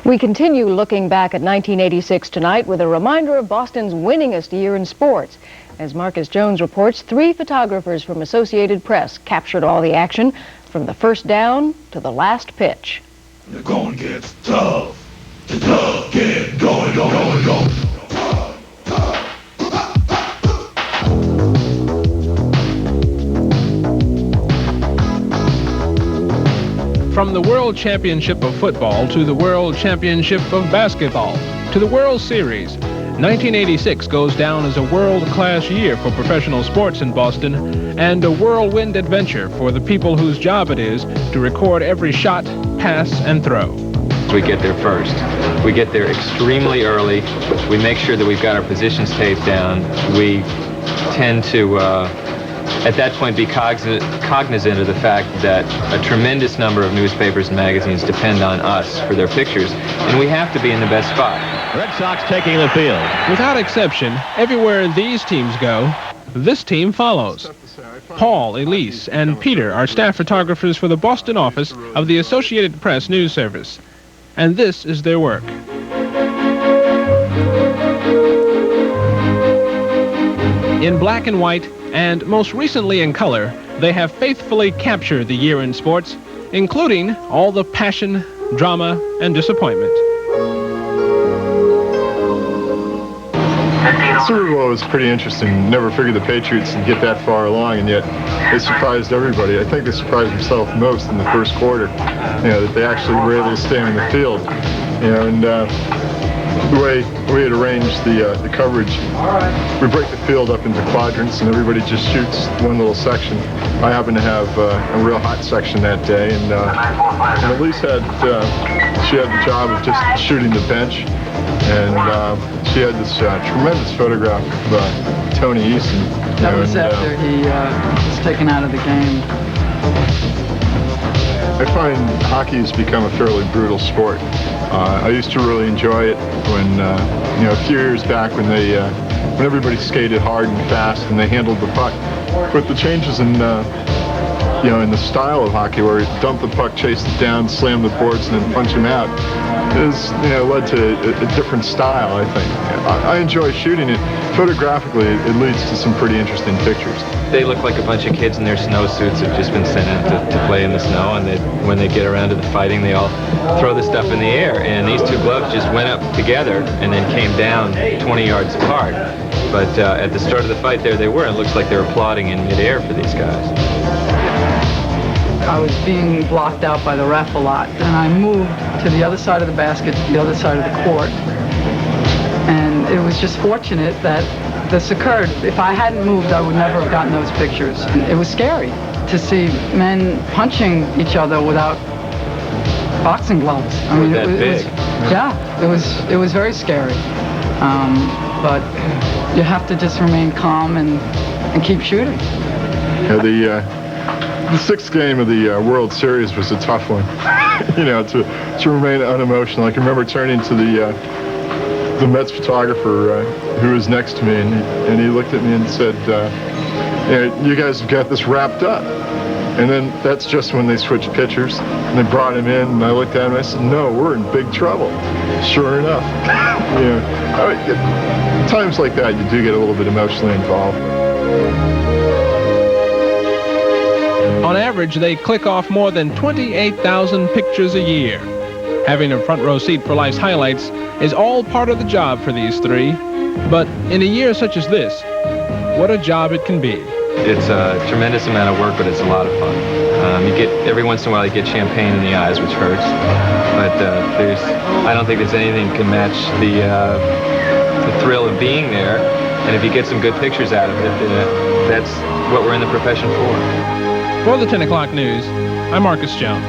We continue looking back at 1986 tonight with a reminder of Boston's winningest year in sports. As Marcus Jones reports, 3 photographers from Associated Press captured all the action from the first down to the last pitch. The going gets tough. The tough get going, going. From the World Championship of Football to the World Championship of Basketball to the World Series, 1986 goes down as a world-class year for professional sports in Boston and a whirlwind adventure for the people whose job it is to record every shot, pass, and throw. We get there first. We get there extremely early. We make sure that we've got our positions taped down. We tend to at that point be cognizant of the fact that a tremendous number of newspapers and magazines depend on us for their pictures, and we have to be in the best spot. Red Sox taking the field. Without exception, everywhere these teams go, this team follows. Paul, Elise, and Peter are staff photographers for the Boston office of the Associated Press News Service, and this is their work. In black and white, and most recently in color, they have faithfully captured the year in sports, including all the passion, drama, and disappointment. Super Bowl was pretty interesting. Never figured the Patriots would get that far along, and yet they surprised everybody. I think they surprised themselves most in the first quarter, that they actually were able to stay on the field. And the way we had arranged the coverage, we break the field up into quadrants, and everybody just shoots one little section. I happened to have a real hot section that day, and Elise had the job of just shooting the bench, and she had this tremendous photograph of Tony Eason. That was after he was taken out of the game. I find hockey has become a fairly brutal sport. I used to really enjoy it when, a few years back when everybody skated hard and fast and they handled the puck. But the changes in the style of hockey, where you dump the puck, chase it down, slam the boards, and then punch them out, has led to a different style, I think. I enjoy shooting it. Photographically, it leads to some pretty interesting pictures. They look like a bunch of kids in their snowsuits have just been sent out to play in the snow, and when they get around to the fighting, they all throw the stuff in the air. And these two gloves just went up together and then came down 20 yards apart. But at the start of the fight, there they were. It looks like they were applauding in midair for these guys. I was being blocked out by the ref a lot, and I moved to the other side of the basket, to the other side of the court. And it was just fortunate that this occurred. If I hadn't moved, I would never have gotten those pictures. It was scary to see men punching each other without boxing gloves. I mean, it was very scary. But you have to just remain calm and keep shooting. The sixth game of the World Series was a tough one. To remain unemotional. I can remember turning to the Mets photographer who was next to me, and he looked at me and said, you guys have got this wrapped up. And then that's just when they switched pitchers, and they brought him in, and I looked at him and I said, no, we're in big trouble. Sure enough. At times like that, you do get a little bit emotionally involved. On average, they click off more than 28,000 pictures a year. Having a front row seat for life's highlights is all part of the job for these 3. But in a year such as this, what a job it can be. It's a tremendous amount of work, but it's a lot of fun. Every once in a while you get champagne in the eyes, which hurts. But I don't think there's anything that can match the thrill of being there. And if you get some good pictures out of it, that's what we're in the profession for. For the 10 o'clock news, I'm Marcus Jones.